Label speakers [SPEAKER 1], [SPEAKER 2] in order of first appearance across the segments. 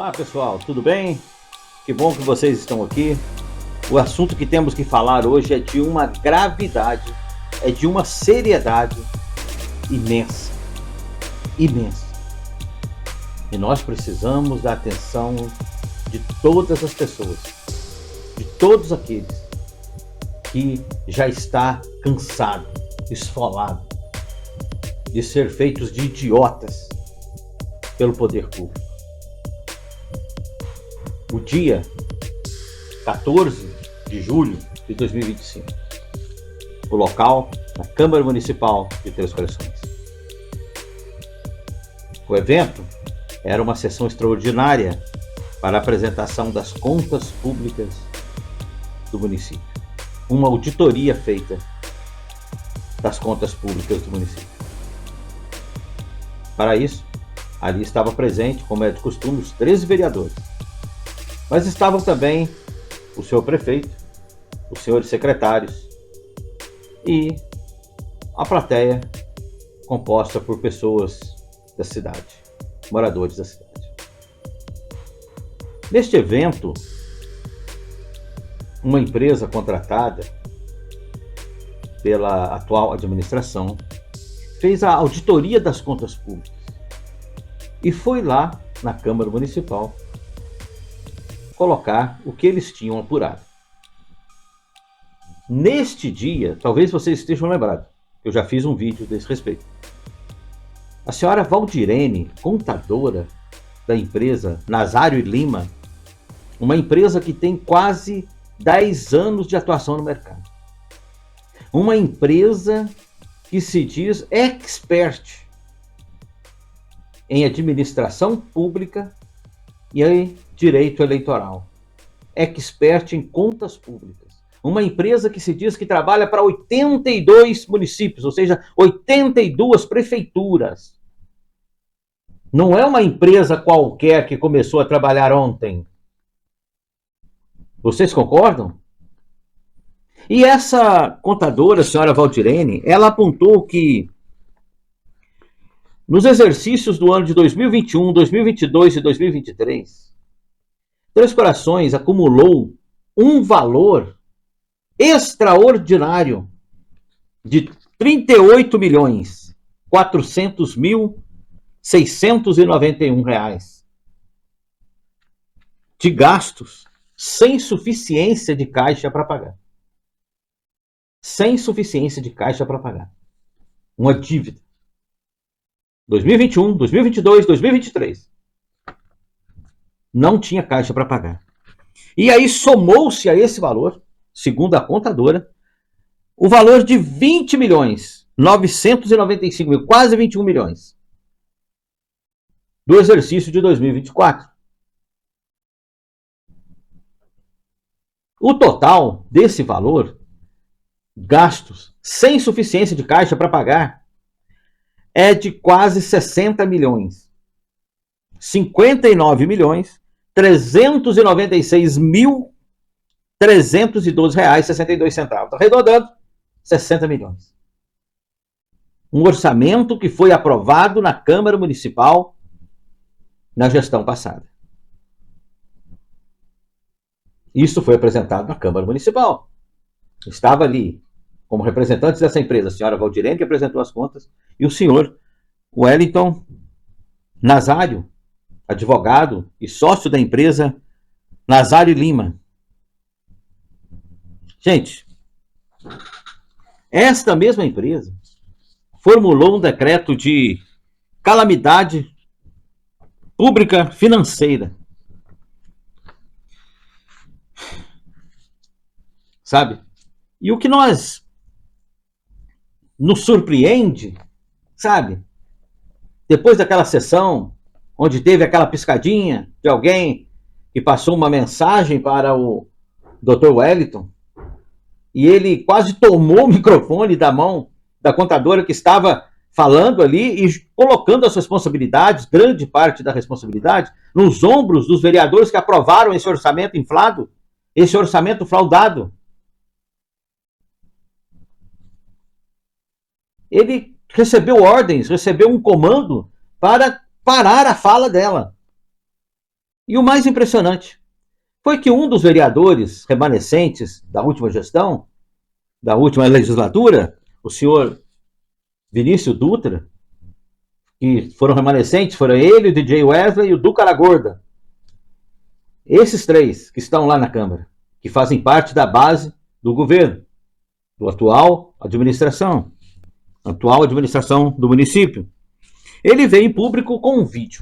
[SPEAKER 1] Olá pessoal, tudo bem? Que bom que vocês estão aqui. O assunto que temos que falar hoje é de uma gravidade, é de uma seriedade imensa, imensa. E nós precisamos da atenção de todas as pessoas, de todos aqueles que já está cansado, esfolado de ser feitos de idiotas pelo poder público. O dia 14 de julho de 2025. O local, na Câmara Municipal de Três Corações. O evento era uma sessão extraordinária para a apresentação das contas públicas do município. Uma auditoria feita das contas públicas do município. Para isso, ali estava presente, como é de costume, os 13 vereadores. Mas estavam também o senhor prefeito, os senhores secretários e a plateia composta por pessoas da cidade, moradores da cidade. Neste evento, uma empresa contratada pela atual administração fez a auditoria das contas públicas e foi lá na Câmara Municipal colocar o que eles tinham apurado. Neste dia, talvez vocês estejam lembrados, eu já fiz um vídeo desse respeito. A senhora Valdirene, contadora da empresa Nazário e Lima, uma empresa que tem quase 10 anos de atuação no mercado. Uma empresa que se diz expert em administração pública e em direito eleitoral. Expert em contas públicas. Uma empresa que se diz que trabalha para 82 municípios, ou seja, 82 prefeituras. Não é uma empresa qualquer que começou a trabalhar ontem. Vocês concordam? E essa contadora, a senhora Valdirene, ela apontou que nos exercícios do ano de 2021, 2022 e 2023, Três Corações acumulou um valor extraordinário de R$38.400.691 de gastos sem suficiência de caixa para pagar. Sem suficiência de caixa para pagar. Uma dívida. 2021, 2022, 2023. Não tinha caixa para pagar. E aí somou-se a esse valor, segundo a contadora, o valor de 20.995.000, quase 21 milhões, do exercício de 2024. O total desse valor, gastos sem suficiência de caixa para pagar, é de quase 60 milhões. 59.396.312,62. Arredondando, 60 milhões. Um orçamento que foi aprovado na Câmara Municipal na gestão passada. Isso foi apresentado na Câmara Municipal. Estava ali, como representantes dessa empresa, a senhora Valdirene, que apresentou as contas, e o senhor Wellington Nazário, advogado e sócio da empresa Nazário e Lima. Gente, esta mesma empresa formulou um decreto de calamidade pública financeira. Sabe? E o que nos surpreende, sabe? Depois daquela sessão onde teve aquela piscadinha de alguém que passou uma mensagem para o Dr. Wellington, e ele quase tomou o microfone da mão da contadora que estava falando ali e colocando as responsabilidades, grande parte da responsabilidade, nos ombros dos vereadores que aprovaram esse orçamento inflado, esse orçamento fraudado. Ele recebeu ordens, recebeu um comando para parar a fala dela. E o mais impressionante foi que um dos vereadores remanescentes da última gestão, da última legislatura, o senhor Vinícius Dutra, que foram remanescentes, foram ele, o DJ Wesley e o Duca Aragorda. Esses três que estão lá na Câmara, que fazem parte da base do governo, do atual administração do município. Ele veio em público com um vídeo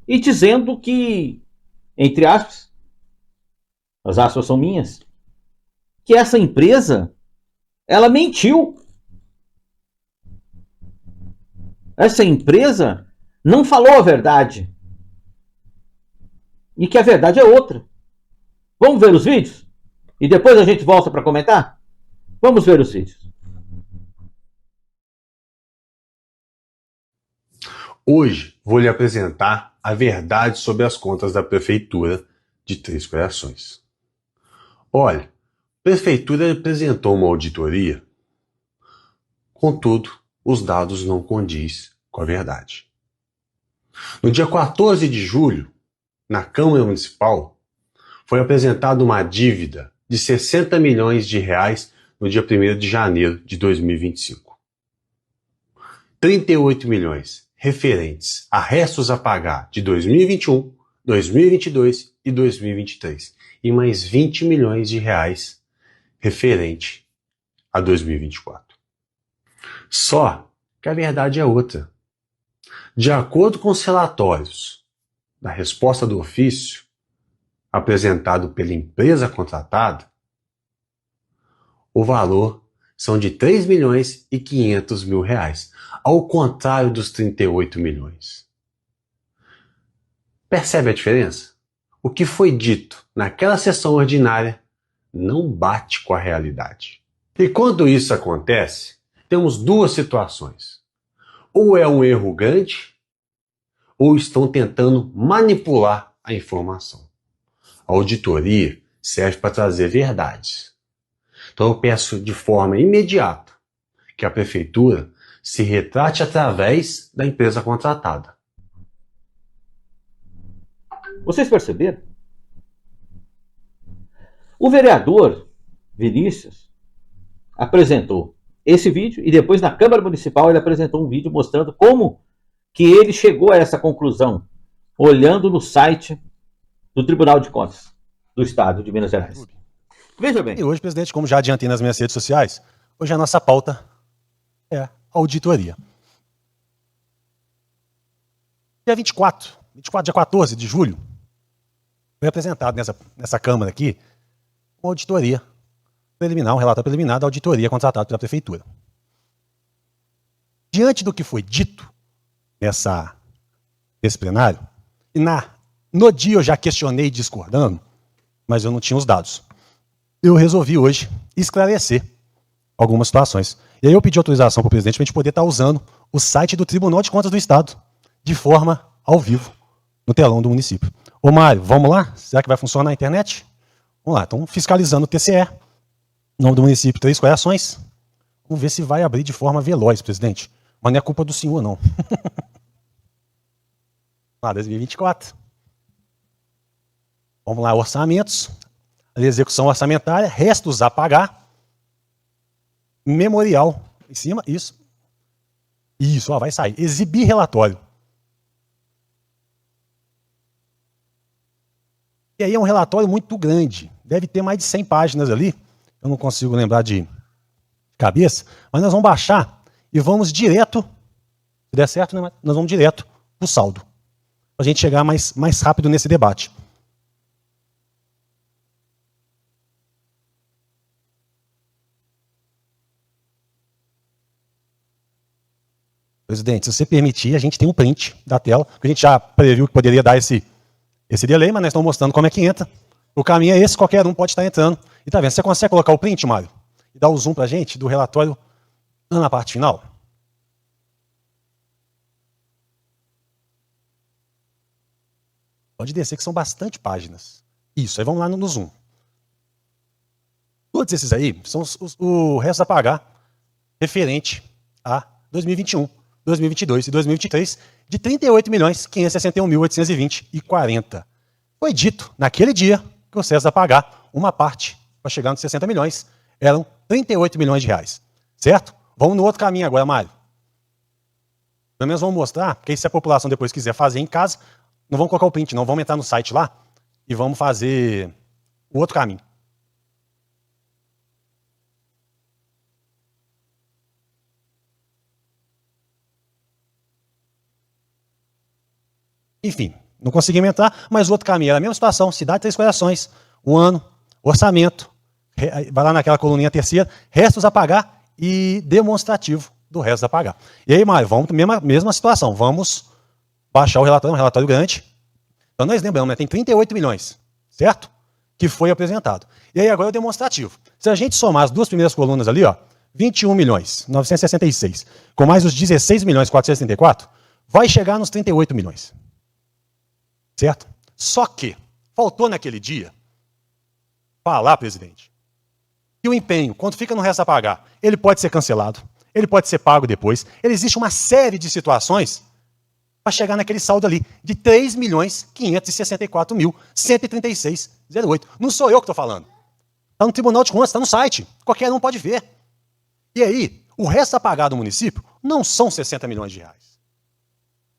[SPEAKER 1] e dizendo que, entre aspas, as aspas são minhas, que essa empresa, ela mentiu. Essa empresa não falou a verdade. E que a verdade é outra. Vamos ver os vídeos? E depois a gente volta para comentar? Vamos ver os vídeos.
[SPEAKER 2] Hoje vou lhe apresentar a verdade sobre as contas da Prefeitura de Três Corações. Olha, a Prefeitura apresentou uma auditoria, contudo, os dados não condizem com a verdade. No dia 14 de julho, na Câmara Municipal, foi apresentada uma dívida de 60 milhões de reais no dia 1º de janeiro de 2025. 38 milhões referentes a restos a pagar de 2021, 2022 e 2023 e mais 20 milhões de reais referente a 2024. Só que a verdade é outra. De acordo com os relatórios da resposta do ofício apresentado pela empresa contratada, o valor são de 3 milhões e 500 mil reais, ao contrário dos 38 milhões. Percebe a diferença? O que foi dito naquela sessão ordinária não bate com a realidade. E quando isso acontece, temos duas situações. Ou é um erro grande, ou estão tentando manipular a informação. A auditoria serve para trazer verdades. Então eu peço de forma imediata que a Prefeitura se retrate através da empresa contratada.
[SPEAKER 1] Vocês perceberam? O vereador Vinícius apresentou esse vídeo e depois na Câmara Municipal ele apresentou um vídeo mostrando como que ele chegou a essa conclusão, olhando no site do Tribunal de Contas do Estado de Minas Gerais. Veja bem.
[SPEAKER 3] E hoje, presidente, como já adiantei nas minhas redes sociais, hoje a nossa pauta é auditoria. Dia 24, dia 14 de julho, foi apresentado nessa Câmara aqui uma auditoria preliminar, um relatório preliminar da auditoria contratada pela Prefeitura. Diante do que foi dito nesse plenário, e no dia eu já questionei discordando, mas eu não tinha os dados. Eu resolvi hoje esclarecer algumas situações. E aí eu pedi autorização para o presidente para a gente poder estar usando o site do Tribunal de Contas do Estado de forma ao vivo, no telão do município. Ô Mário, vamos lá? Será que vai funcionar a internet? Vamos lá, então fiscalizando o TCE, nome do município Três Corações. Vamos ver se vai abrir de forma veloz, presidente. Mas não é culpa do senhor, não. Lá, 2024. Vamos lá, orçamentos. Execução orçamentária, restos a pagar. Memorial. Em cima, isso. Isso, ó, vai sair. Exibir relatório. E aí é um relatório muito grande. Deve ter mais de 100 páginas ali. Eu não consigo lembrar de cabeça. Mas nós vamos baixar e vamos direto, se der certo, né, nós vamos direto para o saldo. Para a gente chegar mais rápido nesse debate. Presidente, se você permitir, a gente tem um print da tela, porque a gente já previu que poderia dar esse delay, mas nós estamos mostrando como é que entra. O caminho é esse, qualquer um pode estar entrando. E tá vendo, você consegue colocar o print, Mário? E dar o zoom para a gente do relatório na parte final? Pode descer, que são bastante páginas. Isso, aí vamos lá no zoom. Todos esses aí são o resto a pagar referente a 2021, 2022 e 2023 de 38.561.820,40. Foi dito naquele dia que o César ia pagar uma parte para chegar nos 60 milhões. Eram 38 milhões de reais. Certo? Vamos no outro caminho agora, Mário. Pelo menos vamos mostrar, porque se a população depois quiser fazer em casa, não vamos colocar o print, não. Vamos entrar no site lá e vamos fazer o outro caminho. Enfim, não conseguimos entrar, mas o outro caminho era a mesma situação, cidade de Três Corações, o ano, orçamento, vai lá naquela coluninha terceira, restos a pagar e demonstrativo do resto a pagar. E aí, Mário, vamos para mesma situação, vamos baixar o relatório, um relatório grande. Então nós lembramos, né, tem 38 milhões, certo? Que foi apresentado. E aí agora é o demonstrativo. Se a gente somar as duas primeiras colunas ali, ó, 21 milhões 966, com mais os 16 milhões 434, vai chegar nos 38 milhões. Certo? Só que faltou naquele dia falar, presidente, que o empenho, quando fica no resto a pagar, ele pode ser cancelado, ele pode ser pago depois. Existe uma série de situações para chegar naquele saldo ali de 3.564.136,08. Não sou eu que estou falando. Está no Tribunal de Contas, está no site. Qualquer um pode ver. E aí, o resto a pagar do município não são 60 milhões de reais.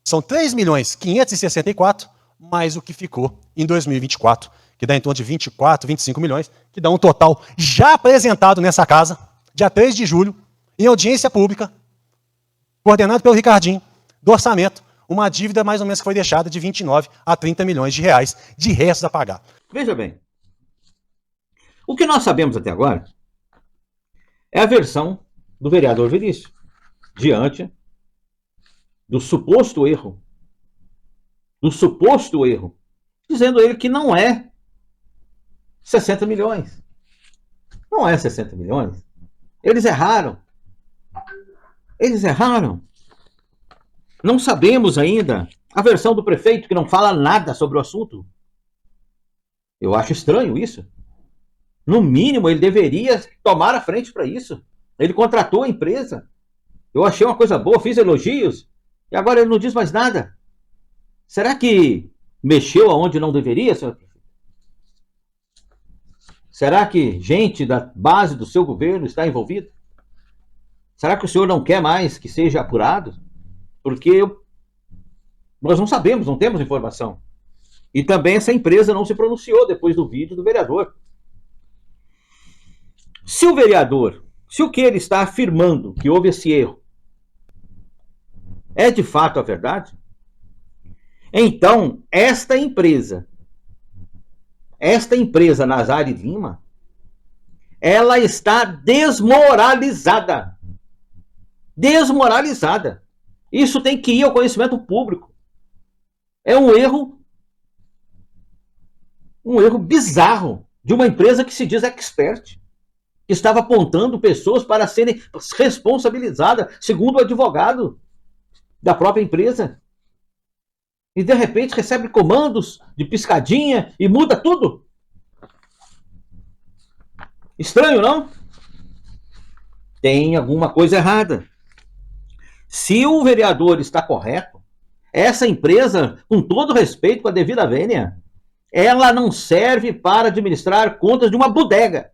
[SPEAKER 3] São 3.564 mais o que ficou em 2024, que dá em torno de 24, 25 milhões, que dá um total já apresentado nessa casa, dia 3 de julho, em audiência pública, coordenado pelo Ricardinho, do orçamento, uma dívida mais ou menos que foi deixada de 29 a 30 milhões de reais de restos a pagar.
[SPEAKER 1] Veja bem, o que nós sabemos até agora é a versão do vereador Verício, diante do suposto erro, dizendo ele que não é 60 milhões. Não é 60 milhões. Eles erraram. Não sabemos ainda a versão do prefeito, que não fala nada sobre o assunto. Eu acho estranho isso. No mínimo, ele deveria tomar a frente para isso. Ele contratou a empresa. Eu achei uma coisa boa, fiz elogios, e agora ele não diz mais nada. Será que mexeu aonde não deveria, senhor prefeito? Será que gente da base do seu governo está envolvida? Será que o senhor não quer mais que seja apurado? Porque nós não sabemos, não temos informação. E também essa empresa não se pronunciou depois do vídeo do vereador. Se o vereador, se o que ele está afirmando que houve esse erro é de fato a verdade, então esta empresa Nazário Lima, ela está desmoralizada. Desmoralizada. Isso tem que ir ao conhecimento público. É um erro bizarro de uma empresa que se diz expert, que estava apontando pessoas para serem responsabilizadas, segundo o advogado da própria empresa. E de repente recebe comandos de piscadinha e muda tudo. Estranho, não? Tem alguma coisa errada. Se o vereador está correto, essa empresa, com todo respeito, com a devida vênia, ela não serve para administrar contas de uma bodega.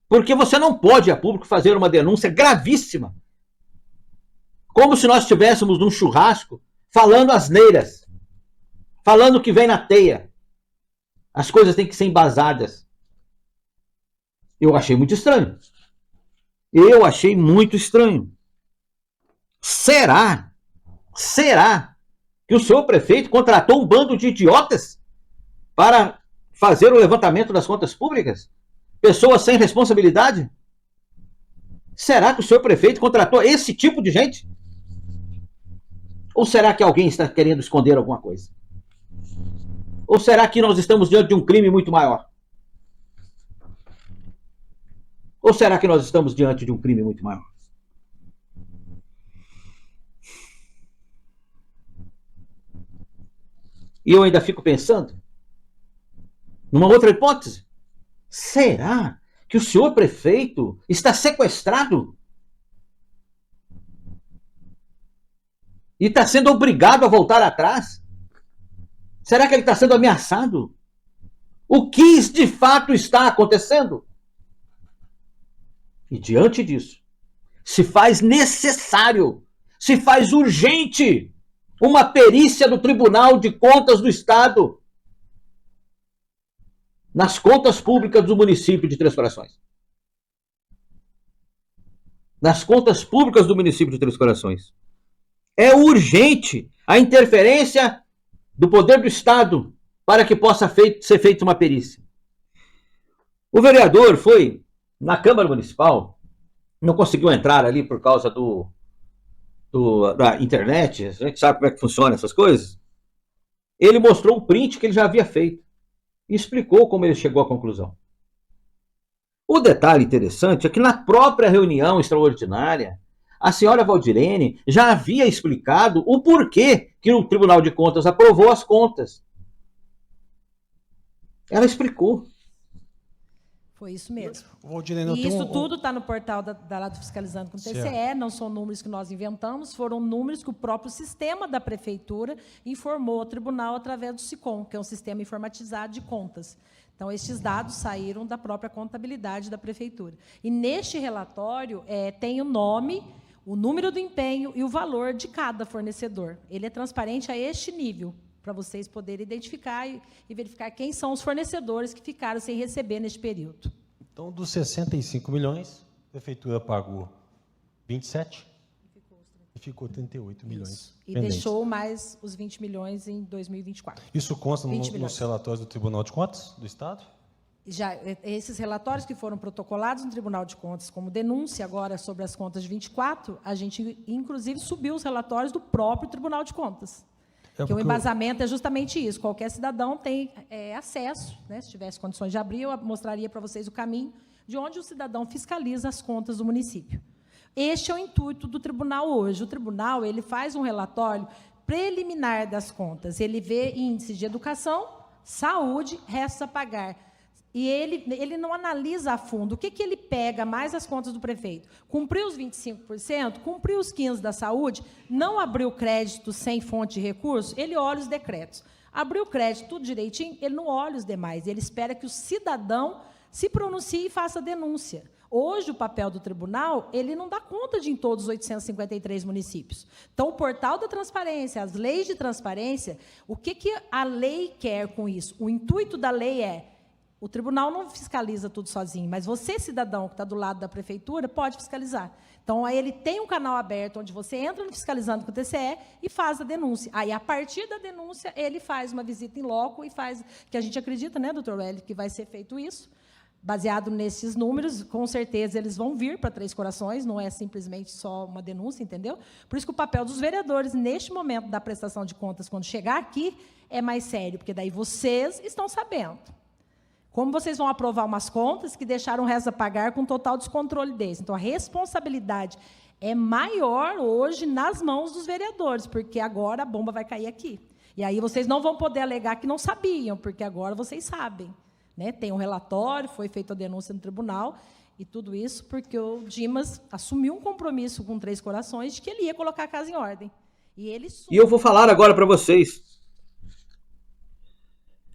[SPEAKER 1] Porque você não pode, a público, fazer uma denúncia gravíssima. Como se nós estivéssemos num churrasco, falando asneiras, falando que vem na teia. As coisas têm que ser embasadas. Eu achei muito estranho. Será que o senhor prefeito contratou um bando de idiotas para fazer o levantamento das contas públicas? Pessoas sem responsabilidade? Será que o senhor prefeito contratou esse tipo de gente? Ou será que alguém está querendo esconder alguma coisa? Ou será que nós estamos diante de um crime muito maior? E eu ainda fico pensando numa outra hipótese. Será que o senhor prefeito está sequestrado? E está sendo obrigado a voltar atrás? Será que ele está sendo ameaçado? O que de fato está acontecendo? E diante disso, se faz necessário, se faz urgente uma perícia do Tribunal de Contas do Estado nas contas públicas do município de Três Corações. Nas contas públicas do município de Três Corações. É urgente a interferência do poder do Estado para que possa ser feita uma perícia. O vereador foi na Câmara Municipal, não conseguiu entrar ali por causa da internet, a gente sabe como é que funciona essas coisas. Ele mostrou o print que ele já havia feito e explicou como ele chegou à conclusão. O detalhe interessante é que na própria reunião extraordinária, a senhora Valdirene já havia explicado o porquê que o Tribunal de Contas aprovou as contas. Ela explicou.
[SPEAKER 4] Foi isso mesmo.
[SPEAKER 3] Valdirene,
[SPEAKER 4] E isso tudo está no portal da Lado Fiscalizando com o TCE,
[SPEAKER 3] Certo.
[SPEAKER 4] não são números que nós inventamos, foram números que o próprio sistema da Prefeitura informou ao tribunal através do SICOM, que é um sistema informatizado de contas. Então, estes dados saíram da própria contabilidade da Prefeitura. E neste relatório tem o nome, o número do empenho e o valor de cada fornecedor. Ele é transparente a este nível, para vocês poderem identificar e verificar quem são os fornecedores que ficaram sem receber neste período.
[SPEAKER 3] Então, dos 65 milhões, a Prefeitura pagou 27 e ficou 38 milhões.
[SPEAKER 4] Isso. E
[SPEAKER 3] pendentes.
[SPEAKER 4] deixou mais os 20 milhões em 2024.
[SPEAKER 3] Isso consta
[SPEAKER 4] 20
[SPEAKER 3] nos
[SPEAKER 4] milhões.
[SPEAKER 3] relatórios do Tribunal de Contas do Estado?
[SPEAKER 4] Já, esses relatórios que foram protocolados no Tribunal de Contas como denúncia agora sobre as contas de 24, a gente, inclusive, subiu os relatórios do próprio Tribunal de Contas. Porque o embasamento é justamente isso. Qualquer cidadão tem acesso, né? Se tivesse condições de abrir, eu mostraria para vocês o caminho de onde o cidadão fiscaliza as contas do município. Este é o intuito do tribunal hoje. O tribunal ele faz um relatório preliminar das contas. Ele vê índices de educação, saúde, restos a pagar. E ele não analisa a fundo. O que ele pega mais as contas do prefeito? Cumpriu os 25%, cumpriu os 15% da saúde, não abriu crédito sem fonte de recurso, ele olha os decretos. Abriu crédito tudo direitinho, ele não olha os demais, ele espera que o cidadão se pronuncie e faça denúncia. Hoje, o papel do tribunal, ele não dá conta de em todos os 853 municípios. Então, o portal da transparência, as leis de transparência, o que a lei quer com isso? O intuito da lei é o tribunal não fiscaliza tudo sozinho, mas você, cidadão, que está do lado da prefeitura, pode fiscalizar. Então, aí ele tem um canal aberto, onde você entra no Fiscalizando com o TCE e faz a denúncia. Aí, a partir da denúncia, ele faz uma visita em loco e faz, que a gente acredita, né, doutor Hélio, que vai ser feito isso. Baseado nesses números, com certeza eles vão vir para Três Corações, não é simplesmente só uma denúncia, entendeu? Por isso que o papel dos vereadores, neste momento da prestação de contas, quando chegar aqui, é mais sério, porque daí vocês estão sabendo. Como vocês vão aprovar umas contas que deixaram o resto a pagar com total descontrole deles. Então, a responsabilidade é maior hoje nas mãos dos vereadores, porque agora a bomba vai cair aqui. E aí vocês não vão poder alegar que não sabiam, porque agora vocês sabem. Né? Tem um relatório, foi feita a denúncia no tribunal, e tudo isso porque o Dimas assumiu um compromisso com Três Corações de que ele ia colocar a casa em ordem. E
[SPEAKER 1] eu vou falar agora para vocês.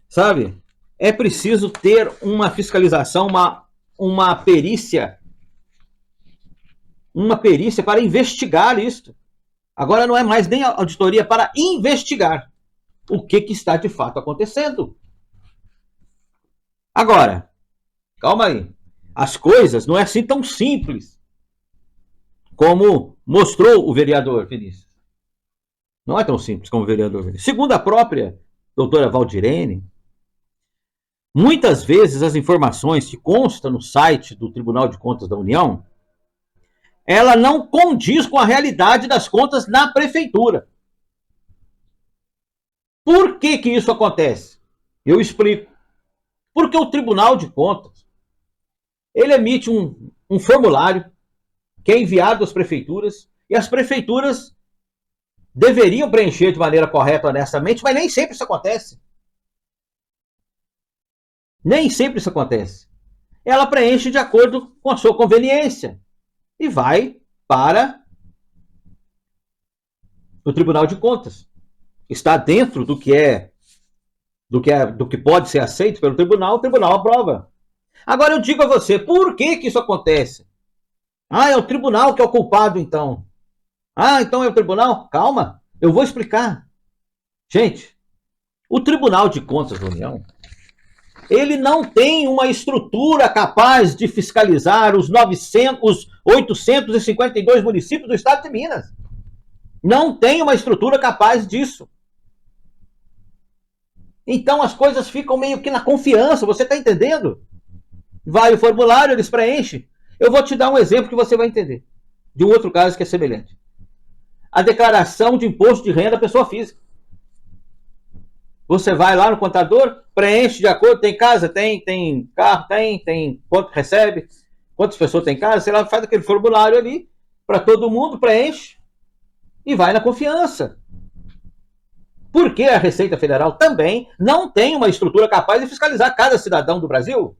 [SPEAKER 1] Sabe? É preciso ter uma fiscalização, uma perícia para investigar isto. Agora não é mais nem auditoria, para investigar o que está de fato acontecendo. Agora, calma aí. As coisas não é assim tão simples como mostrou o vereador Vinícius. Não é tão simples como o vereador Vinícius. Segundo a própria doutora Valdirene, muitas vezes as informações que constam no site do Tribunal de Contas da União, ela não condiz com a realidade das contas na prefeitura. Por que isso acontece? Eu explico. Porque o Tribunal de Contas, ele emite um formulário que é enviado às prefeituras, e as prefeituras deveriam preencher de maneira correta, honestamente, mas nem sempre isso acontece. Nem sempre isso acontece. Ela preenche de acordo com a sua conveniência e vai para o Tribunal de Contas. Está dentro do que pode ser aceito pelo tribunal, o tribunal aprova. Agora eu digo a você, por que isso acontece? Ah, é o tribunal que é o culpado, então. Ah, então é o tribunal? Calma, eu vou explicar. Gente, o Tribunal de Contas da União, ele não tem uma estrutura capaz de fiscalizar os 852 municípios do estado de Minas. Não tem uma estrutura capaz disso. Então as coisas ficam meio que na confiança, você está entendendo? Vai o formulário, eles preenchem. Eu vou te dar um exemplo que você vai entender. De um outro caso que é semelhante. A declaração de imposto de renda da pessoa física. Você vai lá no contador, preenche de acordo, tem casa, tem carro, tem quanto recebe, quantas pessoas tem casa, sei lá, faz aquele formulário ali, para todo mundo, preenche e vai na confiança. Porque a Receita Federal também não tem uma estrutura capaz de fiscalizar cada cidadão do Brasil.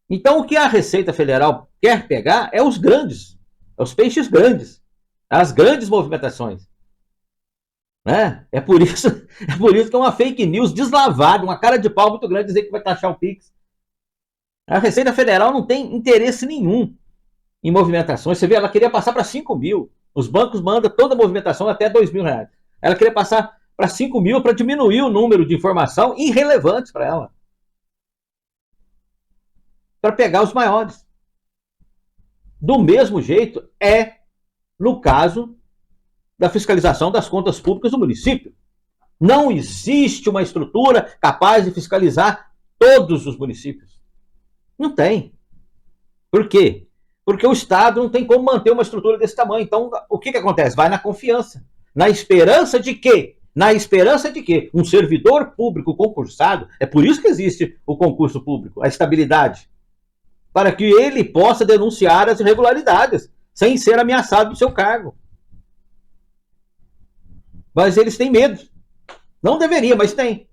[SPEAKER 1] Então, o que a Receita Federal quer pegar é os grandes, é os peixes grandes, as grandes movimentações. Né? É por isso que é uma fake news deslavada, uma cara de pau muito grande dizer que vai taxar o Pix. A Receita Federal não tem interesse nenhum em movimentações. Você vê, ela queria passar para 5 mil. Os bancos mandam toda a movimentação até R$2.000. Ela queria passar para 5 mil para diminuir o número de informação irrelevantes para ela. Para pegar os maiores. Do mesmo jeito é no caso da fiscalização das contas públicas do município. Não existe uma estrutura capaz de fiscalizar todos os municípios. Não tem. Por quê? Porque o Estado não tem como manter uma estrutura desse tamanho. Então, o que acontece? Vai na confiança. Na esperança de quê? Na esperança de que um servidor público concursado, é por isso que existe o concurso público, a estabilidade, para que ele possa denunciar as irregularidades, sem ser ameaçado do seu cargo. Mas eles têm medo. Não deveria, mas tem.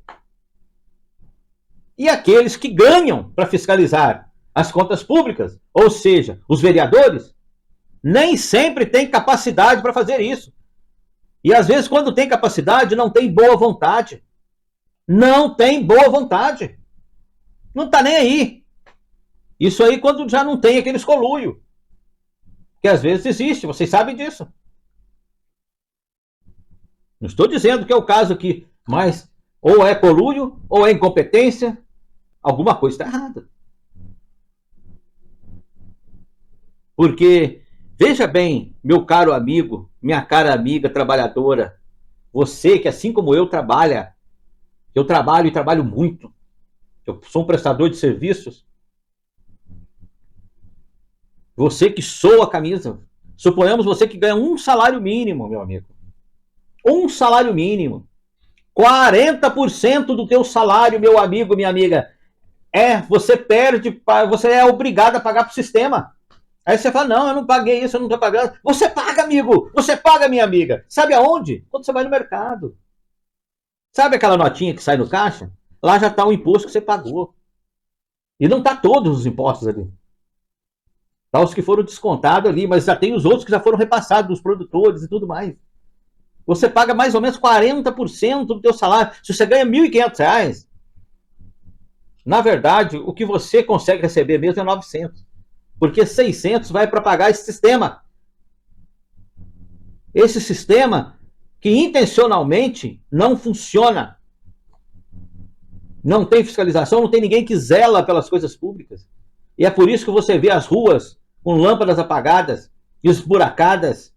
[SPEAKER 1] E aqueles que ganham para fiscalizar as contas públicas, ou seja, os vereadores, nem sempre têm capacidade para fazer isso. E às vezes, quando tem capacidade, não tem boa vontade. Não tem boa vontade. Não está nem aí. Isso aí quando já não tem aquele escolúio. Que às vezes existe, vocês sabem disso. Não estou dizendo que é o caso aqui, mas ou é colúrio, ou é incompetência, alguma coisa está errada. Porque, veja bem, meu caro amigo, minha cara amiga trabalhadora, você que assim como eu trabalha, eu trabalho e trabalho muito, eu sou um prestador de serviços, você que soa a camisa, suponhamos você que ganha um salário mínimo, meu amigo, um salário mínimo, 40% do teu salário, meu amigo, minha amiga, você perde, você é obrigado a pagar para o sistema. Aí você fala, não, eu não paguei isso, eu não estou pagando. Você paga, amigo, você paga, minha amiga. Sabe aonde? Quando você vai no mercado. Sabe aquela notinha que sai no caixa? Lá já está o imposto que você pagou. E não está todos os impostos ali. Tá os que foram descontados ali, mas já tem os outros que já foram repassados dos produtores e tudo mais. Você paga mais ou menos 40% do teu salário. Se você ganha R$1.500, na verdade, o que você consegue receber mesmo é 900. Porque 600 vai para pagar esse sistema. Esse sistema que intencionalmente não funciona. Não tem fiscalização, não tem ninguém que zela pelas coisas públicas. E é por isso que você vê as ruas com lâmpadas apagadas, esburacadas,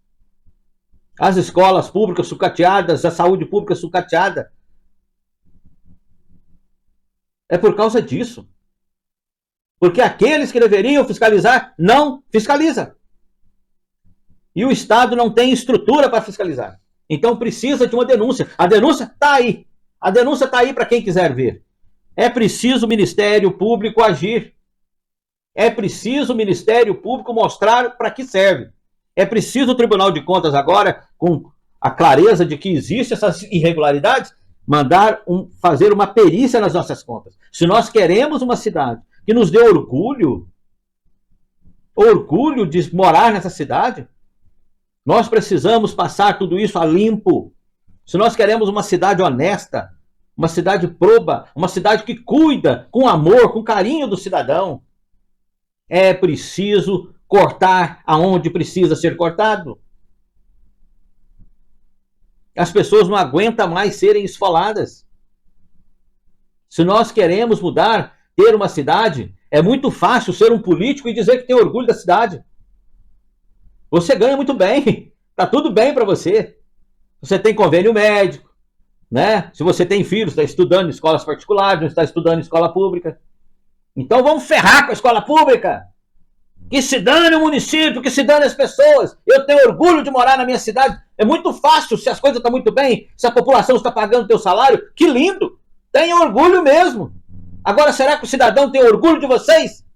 [SPEAKER 1] as escolas públicas sucateadas, a saúde pública sucateada. É por causa disso. Porque aqueles que deveriam fiscalizar não fiscalizam. E o Estado não tem estrutura para fiscalizar. Então precisa de uma denúncia. A denúncia está aí. A denúncia está aí para quem quiser ver. É preciso o Ministério Público agir. É preciso o Ministério Público mostrar para que serve. É preciso o Tribunal de Contas agora, com a clareza de que existem essas irregularidades, fazer uma perícia nas nossas contas. Se nós queremos uma cidade que nos dê orgulho de morar nessa cidade, Nós precisamos passar tudo isso a limpo. Se nós queremos uma cidade honesta, uma cidade proba, uma cidade que cuida com amor, com carinho do cidadão, é preciso cortar aonde precisa ser cortado. As pessoas não aguentam mais serem esfoladas. Se nós queremos mudar, ter uma cidade, é muito fácil ser um político e dizer que tem orgulho da cidade. Você ganha muito bem, tá tudo bem para você. Você tem convênio médico, né? Se você tem filhos, está estudando em escolas particulares, não está estudando em escola pública. Então vamos ferrar com a escola pública. Que se dane o município, que se dane as pessoas. Eu tenho orgulho de morar na minha cidade. É muito fácil, se as coisas estão muito bem, se a população está pagando o teu salário, que lindo. Tenha orgulho mesmo. Agora, será que o cidadão tem orgulho de vocês?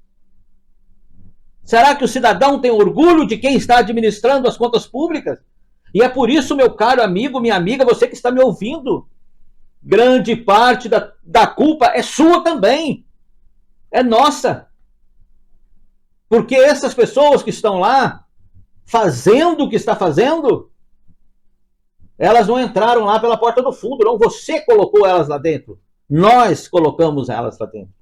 [SPEAKER 1] Será que o cidadão tem orgulho de quem está administrando as contas públicas? E é por isso, meu caro amigo, minha amiga, você que está me ouvindo, grande parte da culpa é sua também. É nossa. Porque essas pessoas que estão lá, fazendo o que está fazendo, elas não entraram lá pela porta do fundo, não. Você colocou elas lá dentro. Nós colocamos elas lá dentro.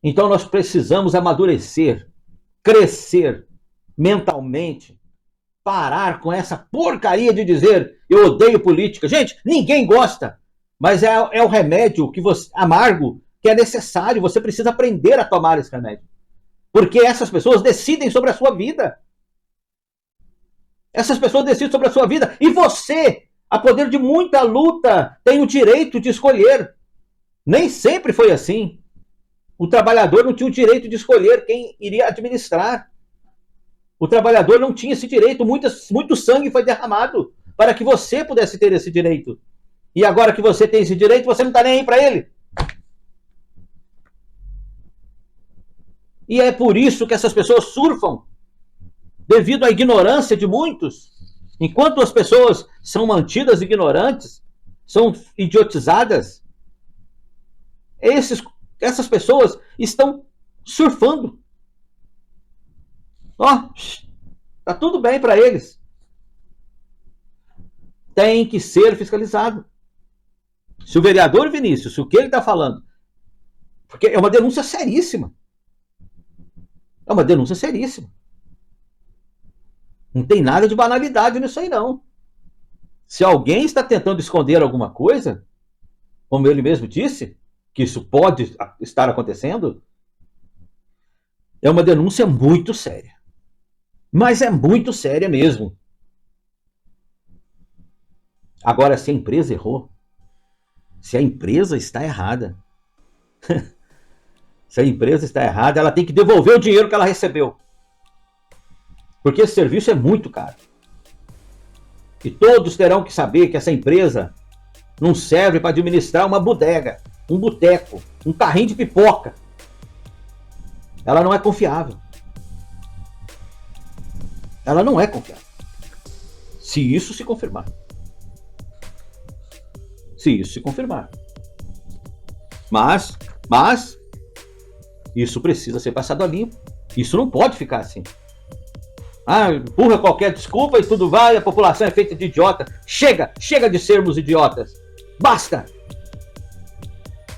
[SPEAKER 1] Então nós precisamos amadurecer, crescer mentalmente, parar com essa porcaria de dizer eu odeio política. Gente, ninguém gosta, mas é o remédio que amargo, que é necessário. Você precisa aprender a tomar esse remédio. Porque essas pessoas decidem sobre a sua vida. Essas pessoas decidem sobre a sua vida. E você, a poder de muita luta, tem o direito de escolher. Nem sempre foi assim. O trabalhador não tinha o direito de escolher quem iria administrar. O trabalhador não tinha esse direito. Muito sangue foi derramado para que você pudesse ter esse direito. E agora que você tem esse direito, você não está nem aí para ele. E é por isso que essas pessoas surfam, devido à ignorância de muitos. Enquanto as pessoas são mantidas ignorantes, são idiotizadas, essas pessoas estão surfando. Tá tudo bem para eles. Tem que ser fiscalizado. Se o vereador Vinícius, se o que ele está falando, porque é uma denúncia seríssima. É uma denúncia seríssima. Não tem nada de banalidade nisso aí, não. Se alguém está tentando esconder alguma coisa, como ele mesmo disse, que isso pode estar acontecendo, é uma denúncia muito séria. Mas é muito séria mesmo. Agora, se a empresa errou, se a empresa está errada, se a empresa está errada, ela tem que devolver o dinheiro que ela recebeu. Porque esse serviço é muito caro. E todos terão que saber que essa empresa não serve para administrar uma bodega, um boteco, um carrinho de pipoca. Ela não é confiável. Ela não é confiável. Se isso se confirmar. Se isso se confirmar. Mas isso precisa ser passado a limpo. Isso não pode ficar assim. Empurra qualquer desculpa e tudo vai, a população é feita de idiota. Chega de sermos idiotas. Basta!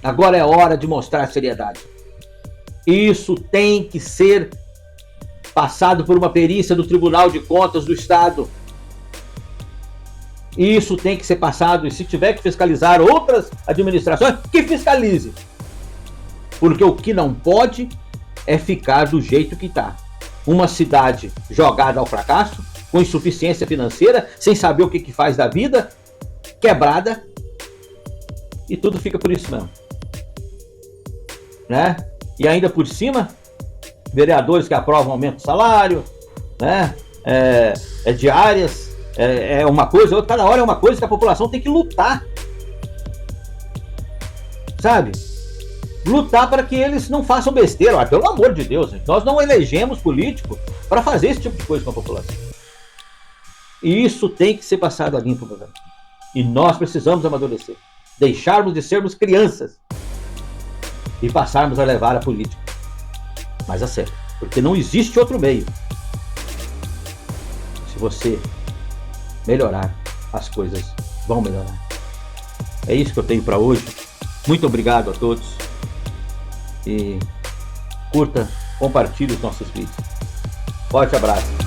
[SPEAKER 1] Agora é hora de mostrar seriedade. Isso tem que ser passado por uma perícia do Tribunal de Contas do Estado. Isso tem que ser passado, e se tiver que fiscalizar outras administrações, que fiscalize. Porque o que não pode é ficar do jeito que está. Uma cidade jogada ao fracasso, com insuficiência financeira, sem saber o que faz da vida, quebrada, e tudo fica por isso mesmo. Né? E ainda por cima, vereadores que aprovam aumento de salário, né? Diárias, é uma coisa, outra, cada hora é uma coisa que a população tem que lutar. Sabe? Lutar para que eles não façam besteira. Pelo amor de Deus, gente, nós não elegemos político para fazer esse tipo de coisa com a população. E isso tem que ser passado a limpo, meu velho. E nós precisamos amadurecer. Deixarmos de sermos crianças e passarmos a levar a política mais a sério. Porque não existe outro meio. você melhorar, as coisas vão melhorar. É isso que eu tenho para hoje. Muito obrigado a todos. E curta, compartilhe os nossos vídeos. Forte abraço.